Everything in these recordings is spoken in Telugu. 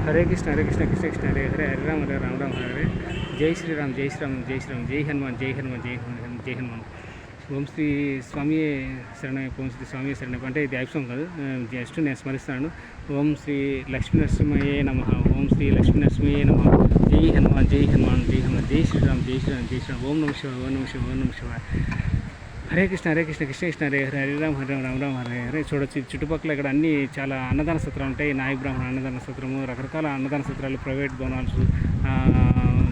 హరే కృష్ణ కృష్ణ కృష్ణ హరే హరే హరే రామ హరే రామ రామ హరే జై శ్రీరామ్ జై శ్రీరామ్ జై శ్రీరామ్ జై హనుమాన్ జై హనుమాన్ జై హనుమాన్ జై హనుమాన్. ఓం శ్రీ స్వామి శరణయ్య, ఓం శ్రీ స్వామి శరణయ్య అంటే ఇది ఐప్సం కాదు, జస్ట్ నేను స్మరిస్తున్నాను. ఓం శ్రీ లక్ష్మీ నరసింహయే నమ, ఓం శ్రీ లక్ష్మీ నరసింహయే నమ. జై హనుమాన్ జై హనుమాన్ జై హనుమాన్ జై శ్రీరామ్ జై శ్రీరామ్ జై శ్రీరామ్. ఓం నమ శివ ఓం నమ శివ ఓం నమ శివ. హరే కృష్ణ కృష్ణ కృష్ణ హరే హరే హరే రామ హరే రామ రామ హరే హరే. చూడొచ్చు చుట్టుపక్కల ఇక్కడ అన్ని చాలా అన్నదాన సత్రాలు ఉంటాయి. నాయ బ్రాహ్మణ అన్నదాన సత్రము, రకరకాల అన్నదాన సత్రాలు, ప్రైవేట్ భవనాలు,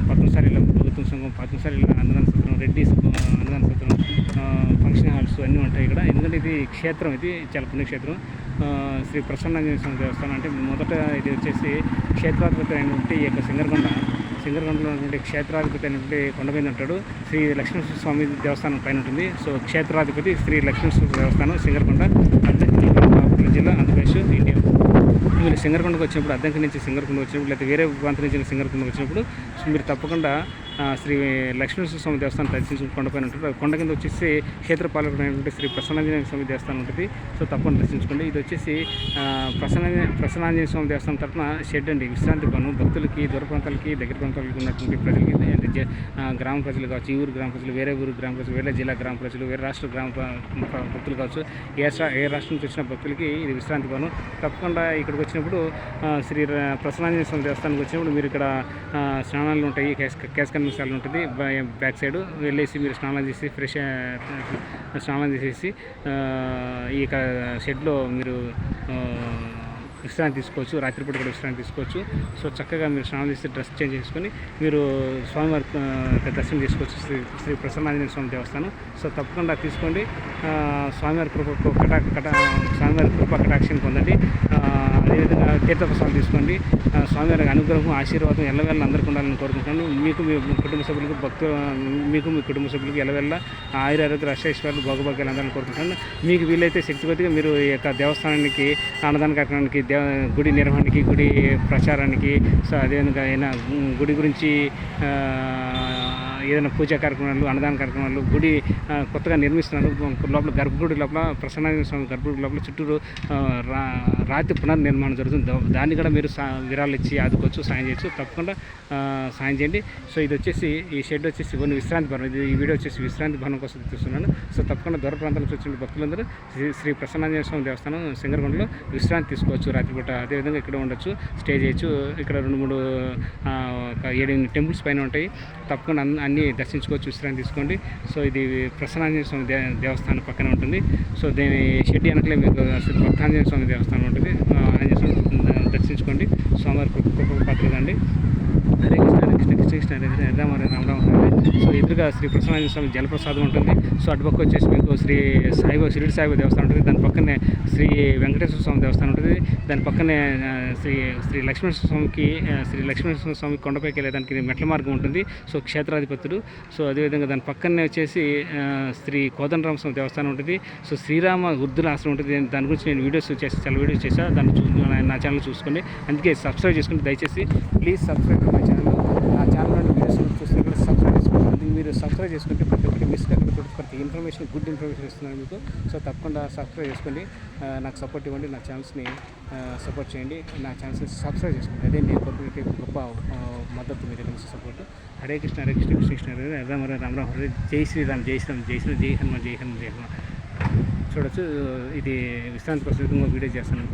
పద్మశాలిలో ప్రభుత్వం సంఘం, పద్మశాలిలో అన్నదాన సత్రం, రెడ్డిస్ అన్నదాన సత్రం, ఫంక్షన్ హాల్స్ అన్నీ ఉంటాయి ఇక్కడ. ఎందుకంటే ఇది క్షేత్రం, ఇది చాలా పుణ్యక్షేత్రం. శ్రీ ప్రసన్నాంజనేయ స్వామి దేవస్థానం అంటే మొదట ఇది వచ్చేసి క్షేత్రాధిపతి అయినటువంటి ఈ యొక్క సింగరగొండలో ఉన్నటువంటి క్షేత్రాధిపతి అయినటువంటి కొండ మీద ఉంటాడు. శ్రీ లక్ష్మీనరసింహ స్వామి దేవస్థానం పైన ఉంటుంది. సో క్షేత్రాధిపతి శ్రీ లక్ష్మీనరసింహ దేవస్థానం, సింగరగొండ, అద్దంకి, బాపట్ల జిల్లా, ఆంధ్రప్రదేశ్, ఇండియా. మీరు సింగరకొండకు వచ్చినప్పుడు, అద్దంకి నుంచి సింగరకొండ వచ్చినప్పుడు, లేకపోతే వేరే ప్రాంతం నుంచి సింగరకొండకు వచ్చినప్పుడు మీరు తప్పకుండా శ్రీ లక్ష్మీనరసింహ స్వామి దేవస్థానం దర్శించి కొండపైన ఉంటుంది. కొండ కింద వచ్చేసి క్షేత్రపాలకుడైనటువంటి శ్రీ ప్రసన్నాంజనేయ స్వామి దేవస్థానం ఉంటుంది. సో తప్పకుండా దర్శించుకోండి. ఇది వచ్చేసి ప్రసన్నాంజనేయ స్వామి దేవస్థానం తరఫున షెడ్ అండి, విశ్రాంతి భవనం. భక్తులకి, దూర ప్రాంతాలకి, దగ్గర ప్రాంతాలకు ఉన్నటువంటి ప్రజలకి, అంటే గ్రామ ప్రజలు కావచ్చు, ఈ ఊరు గ్రామ ప్రజలు, వేరే ఊరు గ్రామ ప్రజలు, వేరే జిల్లా గ్రామ ప్రజలు, వేరే రాష్ట్ర గ్రామ భక్తులు కావచ్చు, ఏ రాష్ట్రం నుంచి వచ్చిన భక్తులకి ఇది విశ్రాంతి భవనం. తప్పకుండా ఇక్కడికి వచ్చినప్పుడు శ్రీ ప్రసన్నాంజనేయ స్వామి దేవస్థానానికి వచ్చినప్పుడు మీరు ఇక్కడ స్నానాలు ఉంటాయి, కేశకన్యాలు ఉంటుంది. బ్యాక్ సైడ్ వెళ్ళేసి మీరు స్నానం చేసి స్నానం చేసేసి ఈ షెడ్లో మీరు విశ్రాంతి తీసుకోవచ్చు. రాత్రిపూట కూడా విశ్రాంతి తీసుకోవచ్చు. సో చక్కగా మీరు స్నానం చేసి డ్రెస్ చేంజ్ చేసుకొని మీరు స్వామివారి దర్శనం చేసుకోవచ్చు. శ్రీ ప్రసన్నాంజనేయ స్వామి దేవస్థానం. సో తప్పకుండా తీసుకోండి. స్వామివారి స్వామివారి కృప కటాక్షం పొందండి. అదేవిధంగా తీర్థప్రసాదం తీసుకోండి. స్వామివారి అనుగ్రహం, ఆశీర్వాదం ఎల్లవేళ అందరికీ ఉండాలని కోరుకుంటున్నాను. మీకు మీ కుటుంబ సభ్యులకు, మీకు మీ కుటుంబ సభ్యులకు ఎల్లవేళ ఆయురారోగ్య అష్టైశ్వర్యాలు, భోగభాగ్యాలు అందాలని కోరుకుంటున్నాను. మీకు వీలైతే శక్తిగతిగా మీరు ఈ యొక్క దేవస్థానానికి, అన్నదాన కార్యక్రమానికి, గుడి నిర్వహణకి, గుడి ప్రచారానికి, సో అదేవిధంగా అయినా గుడి గురించి ఏదైనా పూజా కార్యక్రమాలు, అన్నదాన కార్యక్రమాలు, గుడి కొత్తగా నిర్మిస్తున్నారు. లోపల గర్భగుడి లోపల, ప్రసన్నాంజనేయ స్వామి గర్భగుడి లోపల చుట్టూరు రాతి పునర్నిర్మాణం జరుగుతుంది. దాన్ని కూడా మీరు విరాళాలు ఇచ్చి ఆదుకోవచ్చు, సాయం చేయొచ్చు. తప్పకుండా సాయం చేయండి. సో ఇది వచ్చేసి ఈ షెడ్ వచ్చేసి కొన్ని విశ్రాంతి భవనం. ఈ వీడియో వచ్చేసి విశ్రాంతి భవనం కోసం చూస్తున్నాను. సో తప్పకుండా దూర ప్రాంతాల నుంచి వచ్చిన భక్తులందరూ శ్రీ ప్రసన్నాంజనేయ స్వామి దేవస్థానం సింగరకొండలో విశ్రాంతి తీసుకోవచ్చు రాత్రిపూట. అదేవిధంగా ఇక్కడ ఉండొచ్చు, స్టే చేయొచ్చు. ఇక్కడ 2-3 7 టెంపుల్స్ పైన ఉంటాయి. తప్పకుండా అన్నీ దర్శించుకోవచ్చు, విశ్రాంతి తీసుకోండి. సో ఇది ప్రసన్నాంజనేయ స్వామి దేవస్థానం పక్కన ఉంటుంది. సో దీని షెడ్ వెనకలే మీకు భక్తాంజనేయ స్వామి దేవస్థానం ఉంటుంది. ఆంజనేయ స్వామి దర్శించుకోండి. స్వామివారి కృప పాత్రదండి. హరే కృష్ణ కృష్ణ కృష్ణ హరే హరే రామ హరే రామ రామ హరే. సో ఎదురుగా శ్రీ ప్రసన్నాంజనేయ స్వామి జలప్రసాదం ఉంటుంది. సో అటుపక్క వచ్చేసి మీకు శ్రీ షిరిడి సాయిబాబా దేవస్థానం ఉంటుంది. దాని పక్కనే శ్రీ వెంకటేశ్వర స్వామి దేవస్థానం ఉంటుంది. దాని పక్కనే శ్రీ లక్ష్మీనరసింహ స్వామి కొండపైకి వెళ్ళేదానికి మెట్ల మార్గం ఉంటుంది. సో క్షేత్రాధిపతుడు. సో అదేవిధంగా దాని పక్కనే వచ్చేసి శ్రీ కోదండరామ స్వామి దేవస్థానం ఉంటుంది. సో శ్రీరామ వృద్ధుల ఆశ్రమం ఉంటుంది. దాని గురించి నేను చాలా వీడియోస్ చేశాను. దాన్ని నా ఛానల్ చూసుకోండి. అందుకే సబ్స్క్రైబ్ చేసుకోండి దయచేసి. Please subscribe my channel. నా ఛానల్లోని వీడియోస్ చూస్తున్నప్పుడు సబ్స్క్రైబ్ చేసుకోండి. అందుకే మీరు సబ్స్క్రైబ్ చేసుకుంటే ప్రతి ఒక్కటి మిస్ కాకుండా ప్రతి ఇన్ఫర్మేషన్, గుడ్ ఇన్ఫర్మేషన్ ఇస్తున్నాను మీకు. సో తప్పకుండా సబ్స్క్రైబ్ చేసుకోండి. నాకు సపోర్ట్ ఇవ్వండి. నా ఛానల్స్ని సపోర్ట్ చేయండి. నా ఛానల్స్ని సబ్స్క్రైబ్ చేసుకోండి. అదే నేను కోరుకునే గొప్ప మద్దతు మీ దగ్గర నుంచి సపోర్ట్. హరే కృష్ణ కృష్ణ కృష్ణ హరే రామ హరే రామ రామ హరే. జై శ్రీరామ్ జై శ్రీరామ్ జై శ్రీరామ్ జై హనుమాన్ జై హనుమాన్ జై హనుమాన్. చూడొచ్చు, ఇది విశ్రాంతి కోసం వీడియో చేస్తాను.